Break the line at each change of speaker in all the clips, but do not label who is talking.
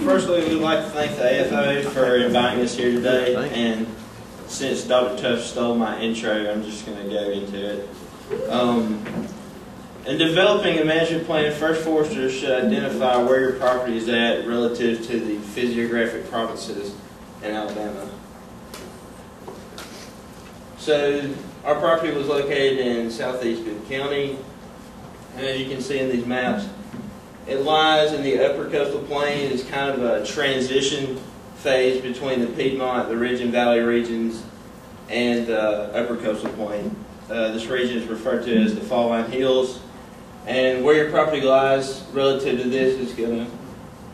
Firstly, we'd like to thank the AFOA for inviting us here today. And since Dr. Tuff stole my intro, I'm just going to go into it. In developing a management plan, first foresters should identify where your property is at relative to the physiographic provinces in Alabama. So our property was located in southeast Bibb County, and as you can see in these maps, it lies in the upper coastal plain. It's kind of a transition phase between the Piedmont, the Ridge and Valley regions, and the upper coastal plain. This region is referred to as the Fall Line Hills, and where your property lies relative to this is going to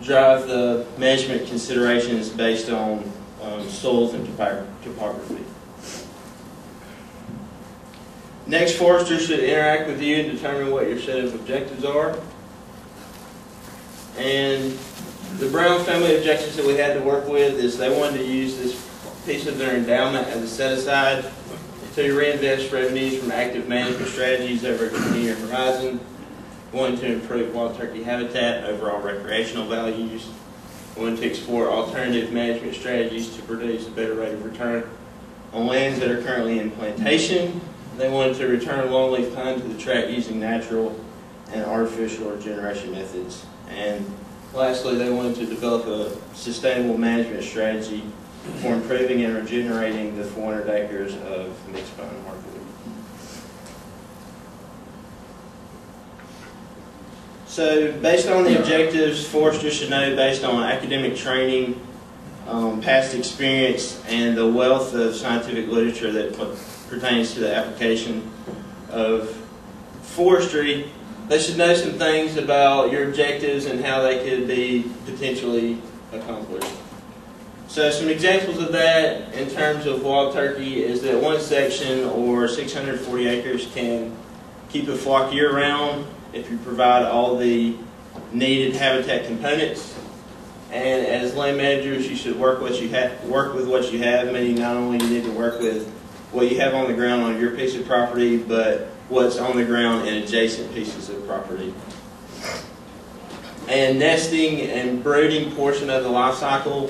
drive the management considerations based on soils and topography. Next, foresters should interact with you and determine what your set of objectives are. And the Brown family objectives that we had to work with is they wanted to use this piece of their endowment as a set-aside to reinvest revenues from active management strategies over a 20-year horizon. Wanted to improve wild turkey habitat and overall recreational values. Wanted to explore alternative management strategies to produce a better rate of return on lands that are currently in plantation. They wanted to return longleaf pine to the tract using natural and artificial regeneration methods. And lastly, they wanted to develop a sustainable management strategy for improving and regenerating the 400 acres of mixed pine hardwood. So based on the objectives, foresters should know based on academic training, past experience, and the wealth of scientific literature that pertains to the application of forestry, they should know some things about your objectives and how they could be potentially accomplished. So some examples of that in terms of wild turkey is that one section or 640 acres can keep a flock year-round if you provide all the needed habitat components. And as land managers, you should work with what you have, meaning not only you need to work with what you have on the ground on your piece of property, but what's on the ground in adjacent pieces of property. And nesting and brooding portion of the life cycle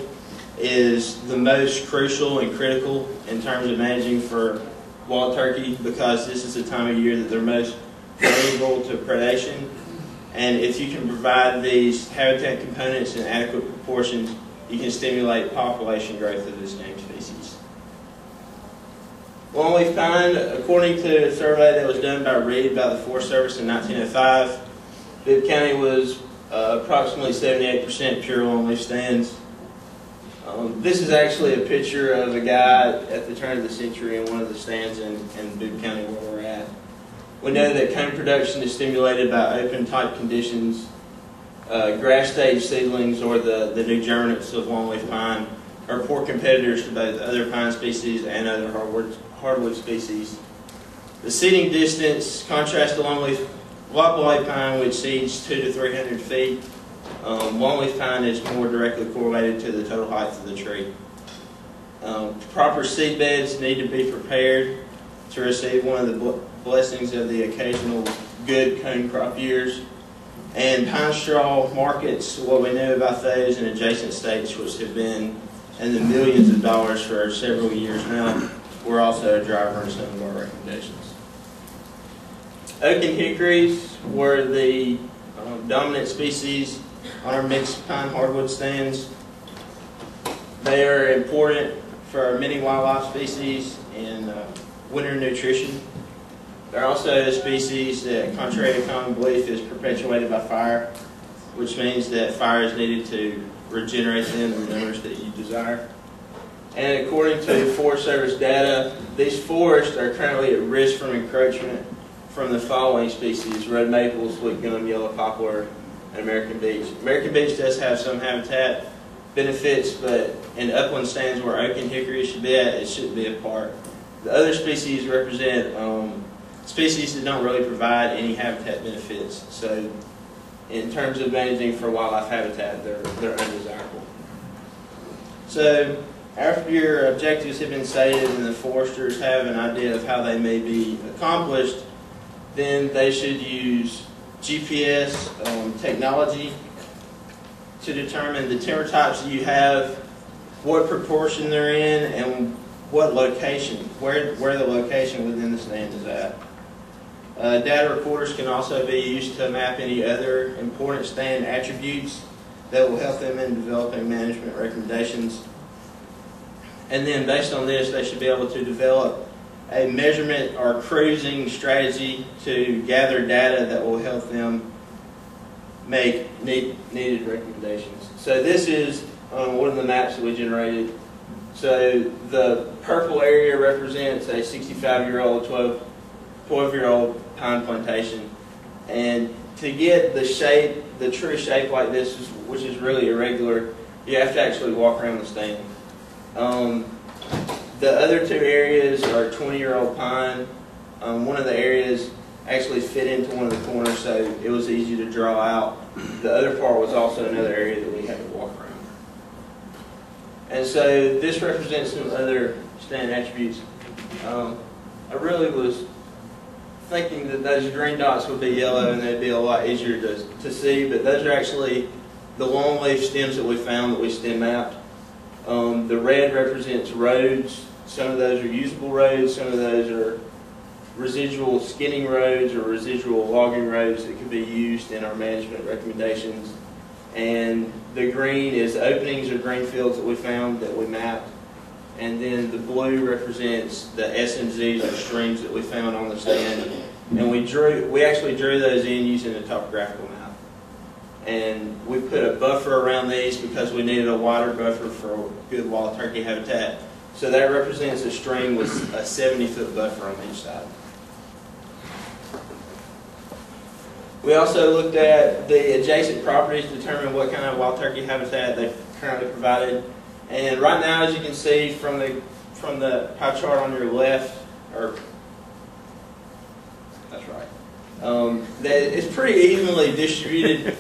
is the most crucial and critical in terms of managing for wild turkey, because this is the time of year that they're most vulnerable to predation. And if you can provide these habitat components in adequate proportions, you can stimulate population growth of this game species. Longleaf pine, according to a survey that was done by Reed by the Forest Service in 1905, Bibb County was approximately 78% pure longleaf stands. This is actually a picture of a guy at the turn of the century in one of the stands in Bibb County where we're at. We know that cone production is stimulated by open type conditions. Grass stage seedlings, or the new germinates of longleaf pine, are poor competitors to both other pine species and other hardwood species. The seeding distance contrasts to longleaf lopalite pine, which seeds 200 to 300 feet. Longleaf pine is more directly correlated to the total height of the tree. Proper seed beds need to be prepared to receive one of the blessings of the occasional good cone crop years. And pine straw markets, what we know about those in adjacent states, which have been in the millions of dollars for several years now, were also a driver in some of our recommendations. Oak and hickories were the dominant species on our mixed pine hardwood stands. They are important for many wildlife species in winter nutrition. They're also a species that, contrary to common belief, is perpetuated by fire, which means that fire is needed to regenerate them in the numbers that you desire. And according to Forest Service data, these forests are currently at risk from encroachment from the following species: red maple, sweet gum, yellow poplar, and American beech. American beech does have some habitat benefits, but in upland stands where oak and hickory should be at, it shouldn't be a part. The other species represent species that don't really provide any habitat benefits. So in terms of managing for wildlife habitat, they're undesirable. So after your objectives have been stated and the foresters have an idea of how they may be accomplished, then they should use GPS technology to determine the timber types that you have, what proportion they're in, and what location, where the location within the stand is at. Data recorders can also be used to map any other important stand attributes that will help them in developing management recommendations. And then based on this, they should be able to develop a measurement or cruising strategy to gather data that will help them make needed recommendations. So this is one of the maps that we generated. So the purple area represents a 65-year-old, 12-year-old pine plantation. And to get the shape, the true shape like this, which is really irregular, you have to actually walk around the stand. The other two areas are 20-year-old pine. One of the areas actually fit into one of the corners, so it was easy to draw out. The other part was also another area that we had to walk around. And so this represents some other stand attributes. I really was thinking that those green dots would be yellow and they'd be a lot easier to see, but those are actually the longleaf stems that we found that we stem mapped. The red represents roads. Some of those are usable roads, some of those are residual skinning roads or residual logging roads that could be used in our management recommendations. And the green is openings or green fields that we found that we mapped. And then the blue represents the SMZs or streams that we found on the stand. And we actually drew those in using a topographical map. And we put a buffer around these because we needed a wider buffer for good wild turkey habitat. So that represents a stream with a 70-foot buffer on each side. We also looked at the adjacent properties to determine what kind of wild turkey habitat they currently provided. And right now, as you can see from the pie chart on your left, or that's right, that it's pretty evenly distributed.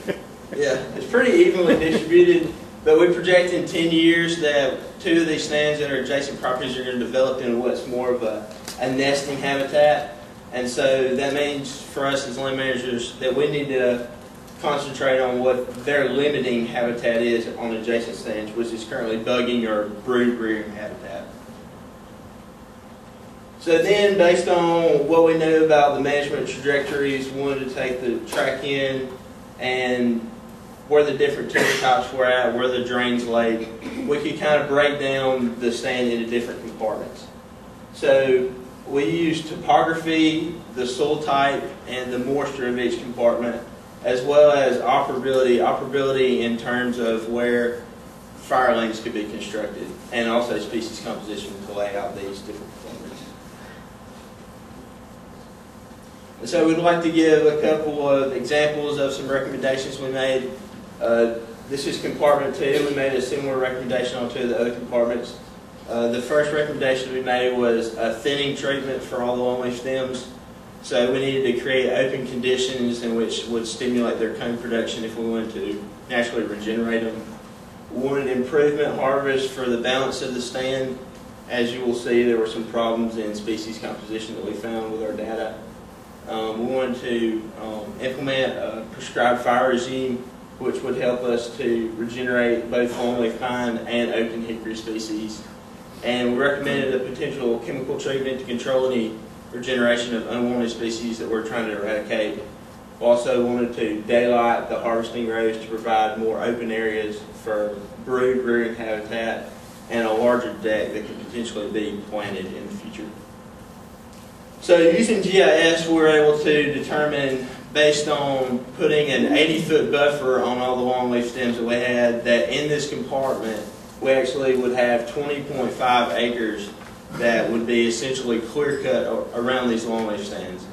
Yeah, it's pretty evenly distributed. But we project in 10 years that 2 of these stands that are adjacent properties are going to develop into what's more of a nesting habitat. And so that means for us as land managers that we need to concentrate on what their limiting habitat is on adjacent stands, which is currently bugging or brood rearing habitat. So then, based on what we knew about the management trajectories, we wanted to take the track in and where the different timber types were at, where the drains laid. We could kind of break down the stand into different compartments. So we used topography, the soil type, and the moisture of each compartment, as well as operability in terms of where fire lanes could be constructed, and also species composition to lay out these different compartments. And so we'd like to give a couple of examples of some recommendations we made. This is compartment 2. We made a similar recommendation on 2 of the other compartments. The first recommendation we made was a thinning treatment for all the longleaf stems. So we needed to create open conditions in which would stimulate their cone production if we wanted to naturally regenerate them. We wanted improvement harvest for the balance of the stand. As you will see, there were some problems in species composition that we found with our data. We wanted to implement a prescribed fire regime which would help us to regenerate both longleaf pine and oak and hickory species. And we recommended a potential chemical treatment to control any regeneration of unwanted species that we're trying to eradicate. We also wanted to daylight the harvesting rows to provide more open areas for brood rearing habitat and a larger deck that could potentially be planted in the future. So using GIS, we were able to determine, based on putting an 80-foot buffer on all the longleaf stems that we had, that in this compartment we actually would have 20.5 acres that would be essentially clear-cut around these longleaf stands.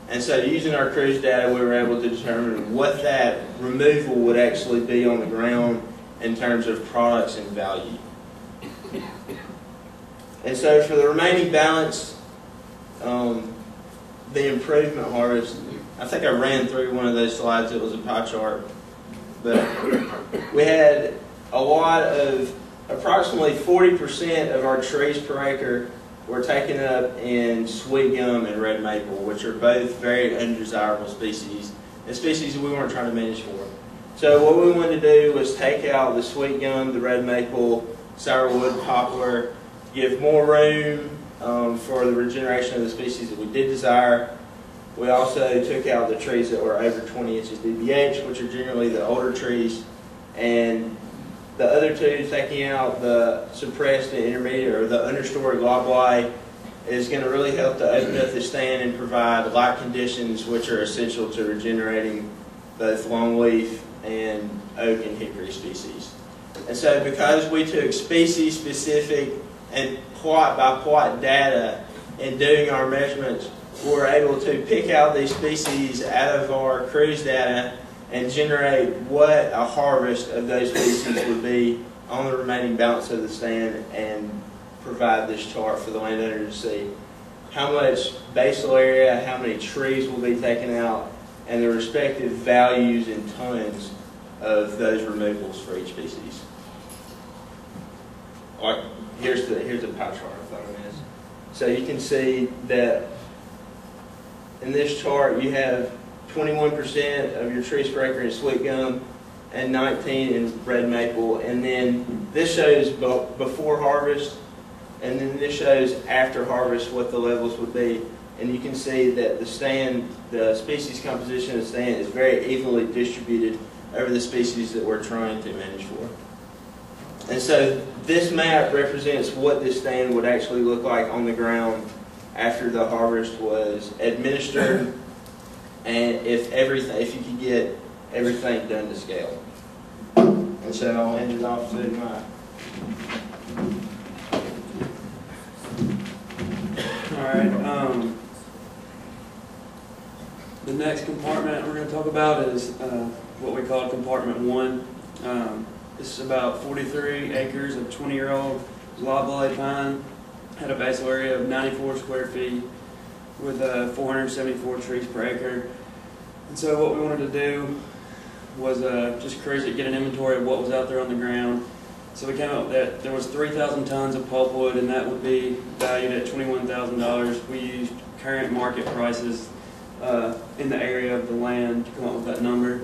And so using our cruise data, we were able to determine what that removal would actually be on the ground in terms of products and value. And so for the remaining balance, the improvement harvest, I think I ran through one of those slides. It was a pie chart. But we had a lot of, approximately 40% of our trees per acre were taken up in sweet gum and red maple, which are both very undesirable species, and species that we weren't trying to manage for. So what we wanted to do was take out the sweet gum, the red maple, sourwood, poplar, give more room for the regeneration of the species that we did desire. We also took out the trees that were over 20 inches DBH, which are generally the older trees, and the other two, taking out the suppressed and intermediate or the understory loblolly, is going to really help to open up the stand and provide light conditions which are essential to regenerating both longleaf and oak and hickory species. And so because we took species specific and plot by plot data in doing our measurements, we're able to pick out these species out of our cruise data and generate what a harvest of those species would be on the remaining balance of the stand, and provide this chart for the landowner to see how much basal area, how many trees will be taken out, and the respective values in tons of those removals for each species. Like, here's the pie chart I thought it is. So you can see that in this chart you have 21% of your trees per acre in sweet gum and 19 in red maple, and then this shows before harvest, and then this shows after harvest what the levels would be. And you can see that the stand, the species composition of the stand is very evenly distributed over the species that we're trying to manage for. And so this map represents what this stand would actually look like on the ground after the harvest was administered, and if you could get everything done to scale. And so I'll hand it off to my.
Alright, the next compartment we're going to talk about is what we call compartment 1. This is about 43 acres of 20-year-old loblolly pine, had a basal area of 94 square feet with 474 trees per acre. And so what we wanted to do was just cruise it, get an inventory of what was out there on the ground. So we came up that there was 3,000 tons of pulpwood, and that would be valued at $21,000. We used current market prices in the area of the land to come up with that number.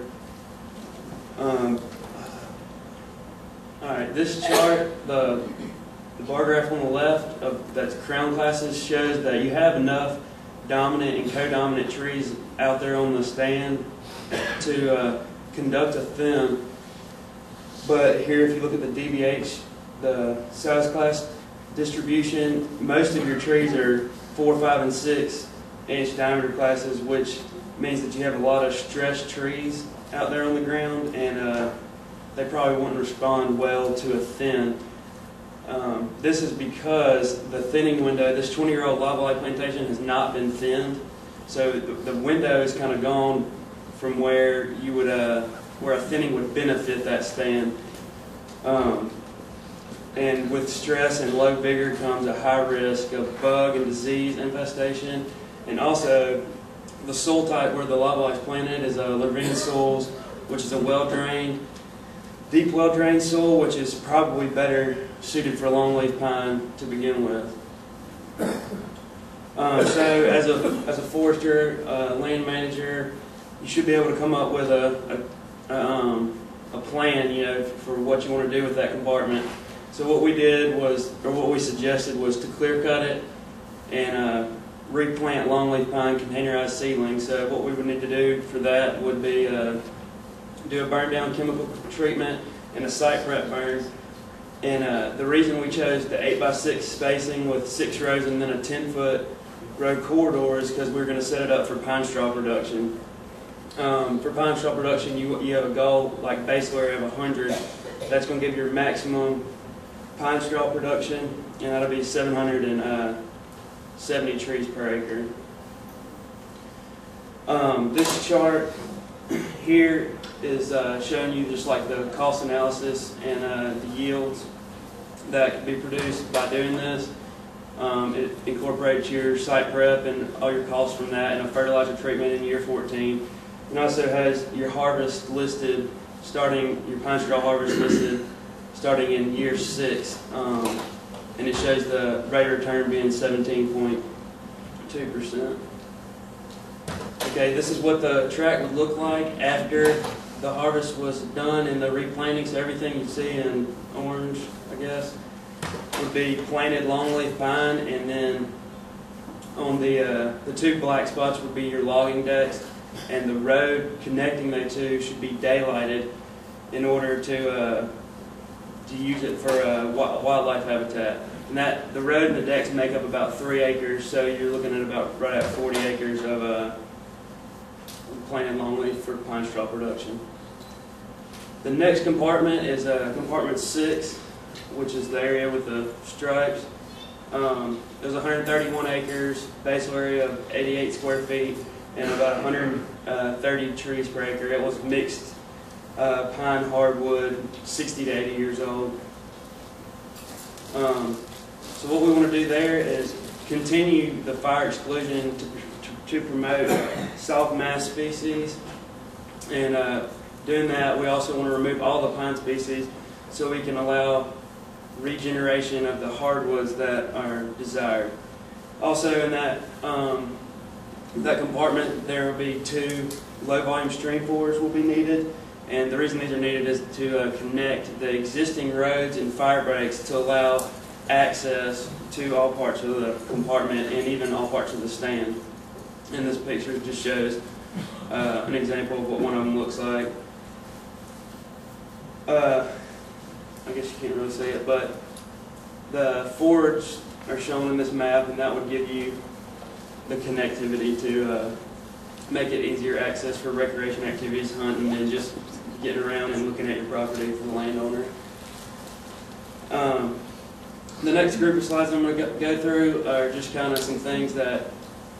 Alright, this chart, the bar graph on the left that's crown classes, shows that you have enough dominant and co-dominant trees out there on the stand to conduct a thin. But here, if you look at the DBH, the size class distribution, most of your trees are 4, 5, and 6 inch diameter classes, which means that you have a lot of stressed trees out there on the ground, and they probably wouldn't respond well to a thin. This is because the thinning window, this 20-year-old loblolly plantation has not been thinned, so the window is kind of gone from where you would where a thinning would benefit that stand. And with stress and low vigor comes a high risk of bug and disease infestation, and also the soil type where the loblolly is planted is Levine soils, which is a well-drained, deep well-drained soil, which is probably better suited for longleaf pine to begin with. So as a forester, land manager, you should be able to come up with a plan, you know, for what you want to do with that compartment. So what we did was, or what we suggested was to clear cut it and replant longleaf pine containerized seedlings. So what we would need to do for that would be do a burn down chemical treatment and a site prep burn. And the reason we chose the 8x6 spacing with 6 rows and then a 10-foot row corridor is because we were going to set it up for pine straw production. For pine straw production, you have a goal like basal area of 100. That's going to give your maximum pine straw production, and that'll be 770 trees per acre. This chart here is showing you just like the cost analysis and the yields that can be produced by doing this. It incorporates your site prep and all your costs from that, and a fertilizer treatment in year 14. It also has your harvest listed, your pine straw harvest listed starting in year 6, and it shows the rate of return being 17.2%. Okay, this is what the tract would look like after the harvest was done and the replanting, so everything you see in orange, I guess, would be planted longleaf pine, and then on the two black spots would be your logging decks, and the road connecting the two should be daylighted in order to use it for wildlife habitat. And that the road and the decks make up about 3 acres, so you're looking at about right at 40 acres of planted longleaf for pine straw production. The next compartment is compartment 6, which is the area with the stripes. There's 131 acres, basal area of 88 square feet, and about 130 trees per acre. It was mixed pine hardwood, 60 to 80 years old. So what we want to do there is continue the fire exclusion to promote soft mass species, and doing that we also want to remove all the pine species so we can allow regeneration of the hardwoods that are desired. Also in that that compartment there will be 2 low volume stream fours will be needed, and the reason these are needed is to connect the existing roads and fire breaks to allow access to all parts of the compartment and even all parts of the stand. And this picture just shows an example of what one of them looks like. I guess you can't really see it, but the fords are shown in this map, and that would give you the connectivity to make it easier access for recreation activities, hunting, and just getting around and looking at your property for the landowner. The next group of slides I'm going to go through are just kind of some things that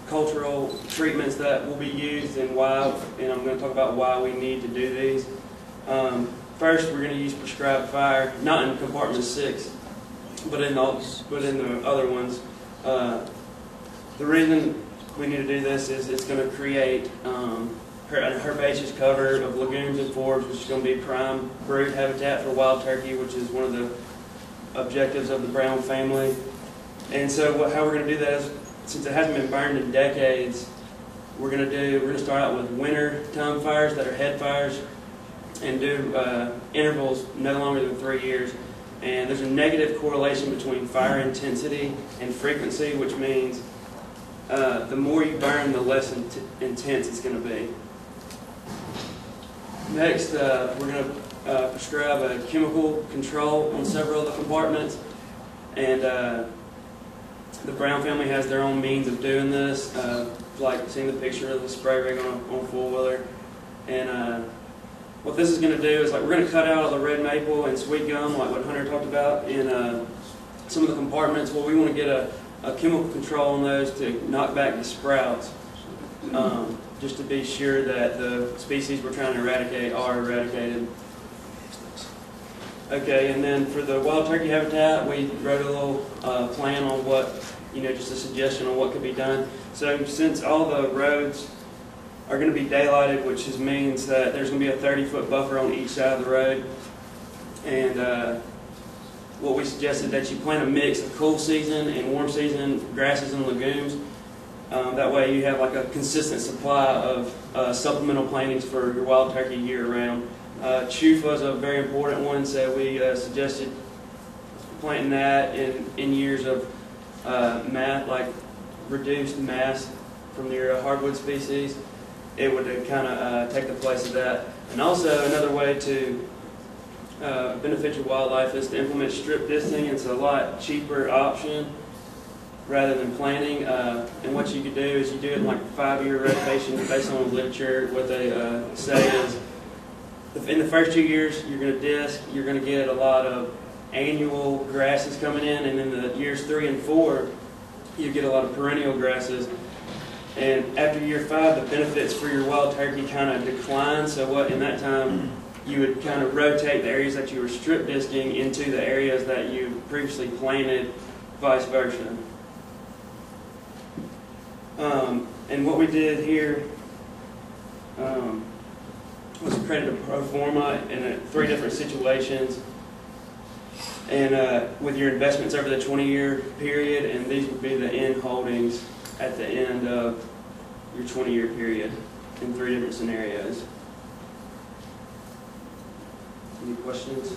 cultural treatments that will be used and why, and I'm going to talk about why we need to do these. First, we're going to use prescribed fire, not in compartment 6, but in the other ones. The reason we need to do this is it's going to create an herbaceous cover of lagoons and forbs, which is going to be prime brood habitat for wild turkey, which is one of the objectives of the brown family. And so how we're going to do that is, since it hasn't been burned in decades, we're going to start out with winter time fires that are head fires, and do intervals no longer than 3 years. And there's a negative correlation between fire intensity and frequency, which means the more you burn, the less intense it's going to be. Next, we're going to prescribe a chemical control on several of the compartments, and the Brown family has their own means of doing this, like seeing the picture of the spray rig on a four-wheeler. And what this is going to do is, like, we're going to cut out all the red maple and sweet gum, like what Hunter talked about, in some of the compartments. Well, we want to get a chemical control on those to knock back the sprouts, just to be sure that the species we're trying to eradicate are eradicated. Okay, and then for the wild turkey habitat, we wrote a little plan on what, just a suggestion on what could be done. So since all the roads are going to be daylighted, which means that there's going to be a 30-foot buffer on each side of the road, and what we suggested that you plant a mix of cool season and warm season grasses and legumes. That way you have like a consistent supply of supplemental plantings for your wild turkey year-round. Chufa is a very important one, so we suggested planting that in years of reduced mass from your hardwood species. It would kind of take the place of that. And also another way to benefit your wildlife is to implement strip disting. It's a lot cheaper option rather than planting. And what you could do is you do it in like a 5-year rotation based on the literature. What they say is, in the first 2 years you're going to disc, you're going to get a lot of annual grasses coming in, and in the years 3 and 4 you get a lot of perennial grasses. And after year 5, the benefits for your wild turkey kind of decline. So in that time, you would kind of rotate the areas that you were strip disking into the areas that you previously planted, vice versa. And what we did here was created a pro forma in 3 different situations, and with your investments over the 20-year period, and these would be the end holdings at the end of your 20-year period in 3 different scenarios. Any questions?